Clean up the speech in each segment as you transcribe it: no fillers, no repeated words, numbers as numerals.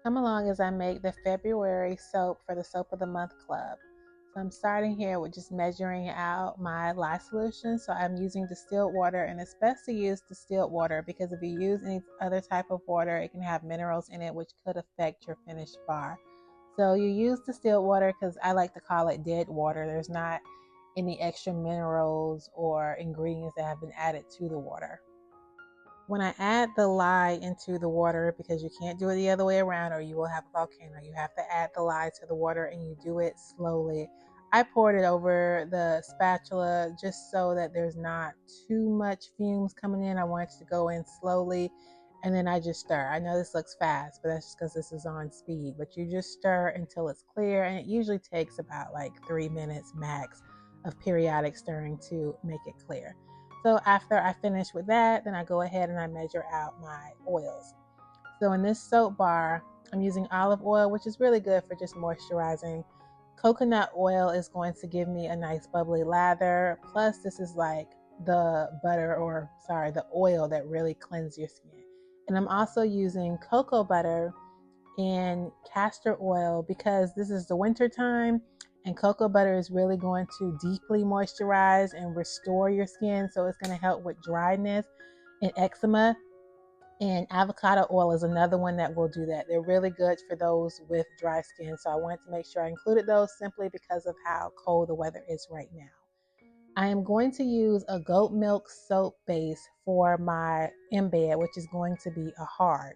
Come along as I make the February soap for the Soap of the Month Club. So I'm starting here with just measuring out my lye solution. So I'm using distilled water, and it's best to use distilled water because if you use any other type of water, it can have minerals in it which could affect your finished bar. So you use distilled water because I like to call it dead water. There's not any extra minerals or ingredients that have been added to the water. When I add the lye into the water, because you can't do it the other way around or you will have a volcano, you have to add the lye to the water and you do it slowly. I poured it over the spatula just so that there's not too much fumes coming in. I want it to go in slowly, and then I just stir. I know this looks fast, but that's just because this is on speed, but you just stir until it's clear, and it usually takes about like 3 minutes max of periodic stirring to make it clear. So after I finish with that, then I go ahead and I measure out my oils. So in this soap bar, I'm using olive oil, which is really good for just moisturizing. Coconut oil is going to give me a nice bubbly lather. Plus, this is like the the oil that really cleanses your skin. And I'm also using cocoa butter and castor oil because this is the winter time and cocoa butter is really going to deeply moisturize and restore your skin. So it's going to help with dryness and eczema. And avocado oil is another one that will do that. They're really good for those with dry skin. So I wanted to make sure I included those simply because of how cold the weather is right now. I am going to use a goat milk soap base for my embed, which is going to be a hard.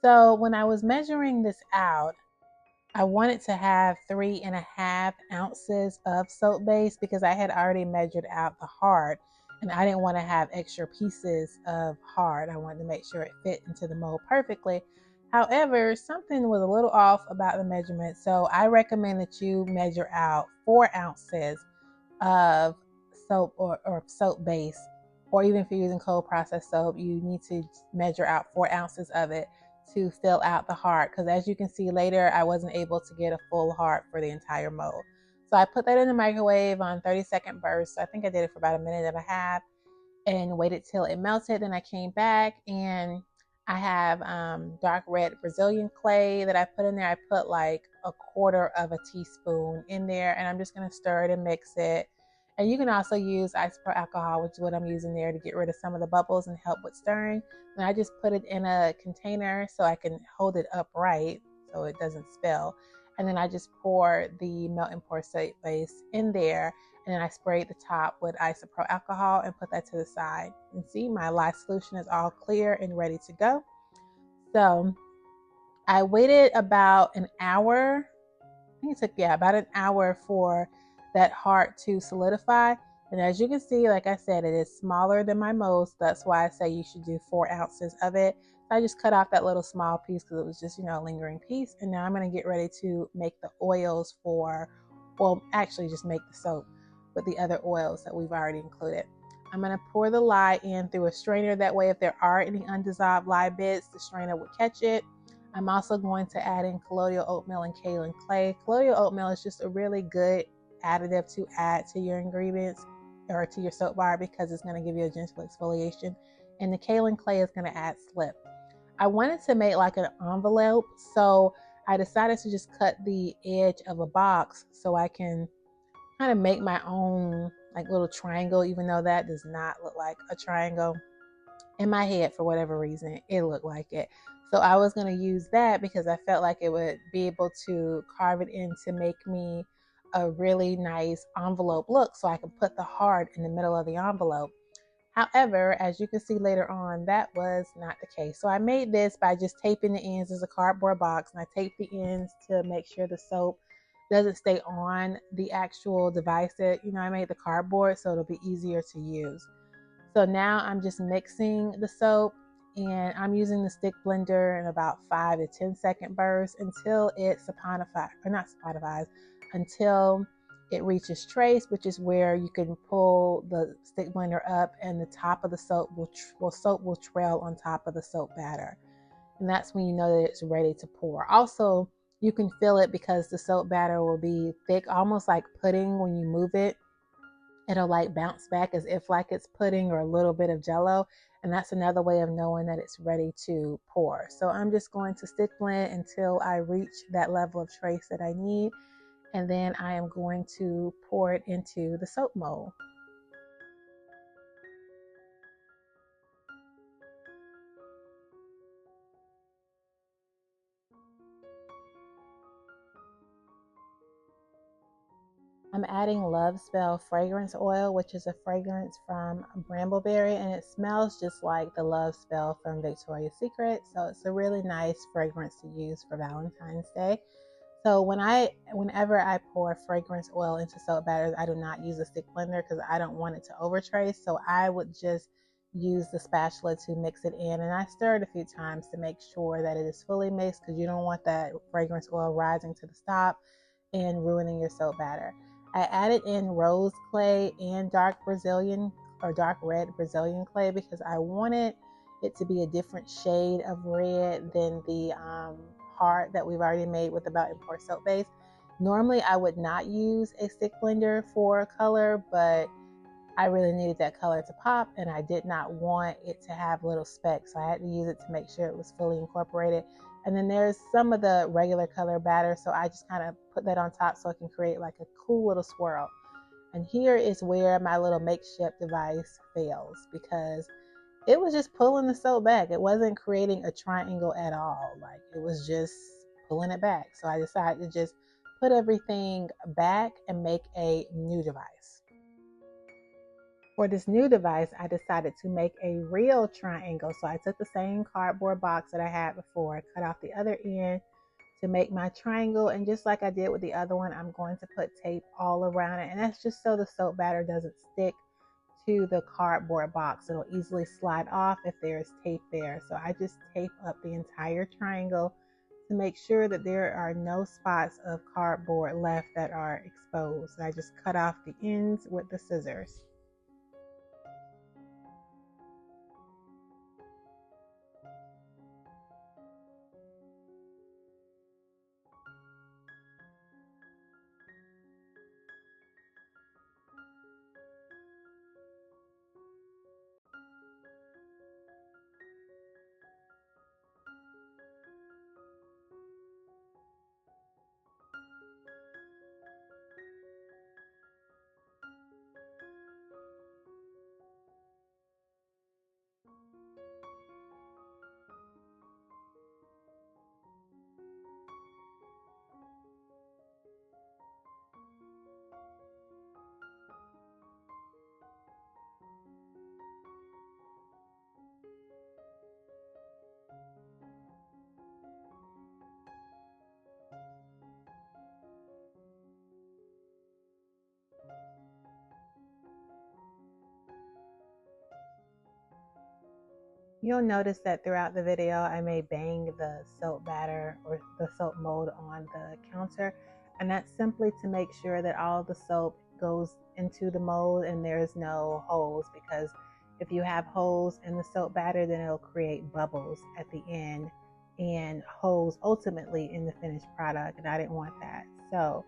So when I was measuring this out, I wanted to have 3.5 ounces of soap base because I had already measured out the hard and I didn't want to have extra pieces of hard. I wanted to make sure it fit into the mold perfectly. However, something was a little off about the measurement, so I recommend that you measure out 4 ounces of soap or soap base, or even if you're using cold processed soap, you need to measure out 4 ounces of it to fill out the heart, because as you can see later, I wasn't able to get a full heart for the entire mold. So I put that in the microwave on 30-second bursts. I think I did it for about 1.5 minutes and waited till it melted. Then I came back and I have dark red Brazilian clay that I put in there. I put like 1/4 teaspoon in there, and I'm just going to stir it and mix it. And you can also use isopropyl alcohol, which is what I'm using there to get rid of some of the bubbles and help with stirring. And I just put it in a container so I can hold it upright so it doesn't spill. And then I just pour the melt and pour soap base in there, and then I sprayed the top with isopropyl alcohol and put that to the side. And see, my lye solution is all clear and ready to go. So I waited about an hour. I think it took, about an hour for that heart to solidify. And as you can see, like I said, it is smaller than my mold. That's why I say you should do 4 ounces of it. So I just cut off that little small piece because it was just, a lingering piece. And now I'm going to get ready to make the oils actually just make the soap with the other oils that we've already included. I'm going to pour the lye in through a strainer. That way, if there are any undissolved lye bits, the strainer would catch it. I'm also going to add in colloidal oatmeal and kaolin clay. Colloidal oatmeal is just a really good additive to add to your ingredients or to your soap bar because it's going to give you a gentle exfoliation, and the kaolin clay is going to add slip. I wanted to make like an envelope, so I decided to just cut the edge of a box so I can kind of make my own like little triangle, even though that does not look like a triangle. In my head, for whatever reason, it looked like it. So I was going to use that because I felt like it would be able to carve it in to make me a really nice envelope look, so I can put the heart in the middle of the envelope. However, as you can see later on, that was not the case. So I made this by just taping the ends. As a cardboard box, and I taped the ends to make sure the soap doesn't stay on the actual device that I made the cardboard, so it'll be easier to use. So now I'm just mixing the soap, and I'm using the stick blender in about 5 to 10-second bursts until it until it reaches trace, which is where you can pull the stick blender up and the top of the soap will trail on top of the soap batter. And that's when you know that it's ready to pour. Also, you can feel it because the soap batter will be thick, almost like pudding. When you move it, it'll like bounce back as if like it's pudding or a little bit of jello. And that's another way of knowing that it's ready to pour. So I'm just going to stick blend until I reach that level of trace that I need. And then I am going to pour it into the soap mold. I'm adding Love Spell fragrance oil, which is a fragrance from Brambleberry, and it smells just like the Love Spell from Victoria's Secret. So it's a really nice fragrance to use for Valentine's Day. So whenever I pour fragrance oil into soap batters, I do not use a stick blender because I don't want it to overtrace. So I would just use the spatula to mix it in, and I stir it a few times to make sure that it is fully mixed, because you don't want that fragrance oil rising to the top and ruining your soap batter. I added in rose clay and dark red Brazilian clay because I wanted it to be a different shade of red than the heart that we've already made with the About and Pour soap base. Normally I would not use a stick blender for color, but I really needed that color to pop, and I did not want it to have little specks, so I had to use it to make sure it was fully incorporated. And then there's some of the regular color batter, so I just kind of put that on top so it can create like a cool little swirl. And here is where my little makeshift device fails, because it was just pulling the soap back. It wasn't creating a triangle at all. Like, it was just pulling it back. So I decided to just put everything back and make a new device. For this new device, I decided to make a real triangle. So I took the same cardboard box that I had before, cut off the other end to make my triangle. And just like I did with the other one, I'm going to put tape all around it. And that's just so the soap batter doesn't stick to the cardboard box. It'll easily slide off if there's tape there. So I just tape up the entire triangle to make sure that there are no spots of cardboard left that are exposed. I just cut off the ends with the scissors. You'll notice that throughout the video, I may bang the soap batter or the soap mold on the counter. And that's simply to make sure that all the soap goes into the mold and there's no holes, because if you have holes in the soap batter, then it'll create bubbles at the end and holes ultimately in the finished product. And I didn't want that. So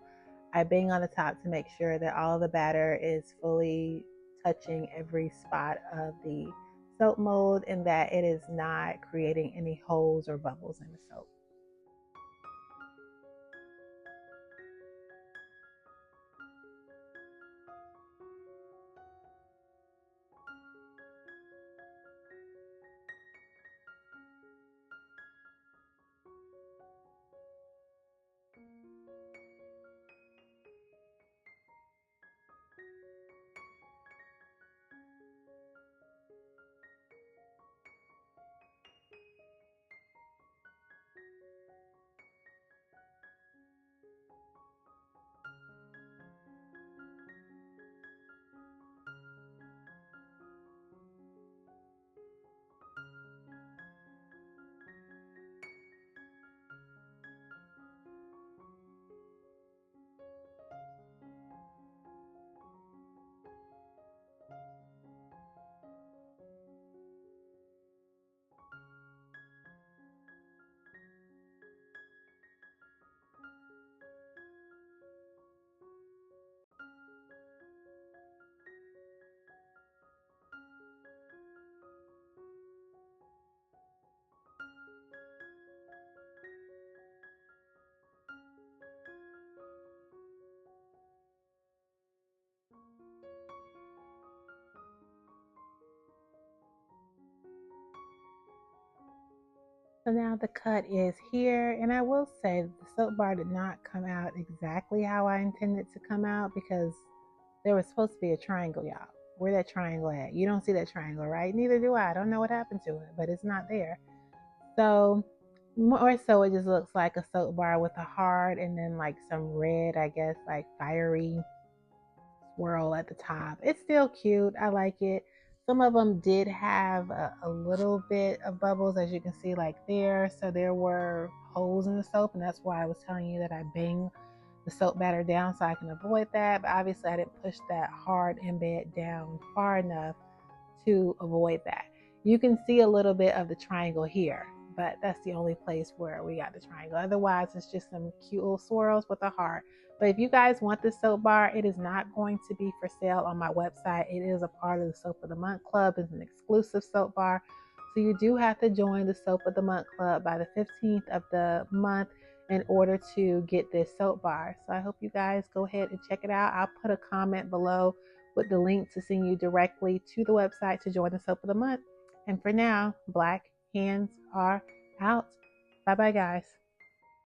I bang on the top to make sure that all the batter is fully touching every spot of the soap mold and that it is not creating any holes or bubbles in the soap. So now the cut is here, and I will say the soap bar did not come out exactly how I intended to come out because there was supposed to be a triangle, y'all. Where that triangle at? You don't see that triangle, right? Neither do I. I don't know what happened to it, but it's not there. So more so it just looks like a soap bar with a hard and then like some red, I guess, like fiery swirl at the top. It's still cute. I like it. Some of them did have a little bit of bubbles, as you can see, like there. So there were holes in the soap, and that's why I was telling you that I bang the soap batter down so I can avoid that. But obviously I didn't push that hard embed down far enough to avoid that. You can see a little bit of the triangle here, but that's the only place where we got the triangle. Otherwise, it's just some cute little swirls with a heart. But if you guys want this soap bar, it is not going to be for sale on my website. It is a part of the Soap of the Month Club. It's an exclusive soap bar. So you do have to join the Soap of the Month Club by the 15th of the month in order to get this soap bar. So I hope you guys go ahead and check it out. I'll put a comment below with the link to send you directly to the website to join the Soap of the Month. And for now, Black Hands are out. Bye bye, guys.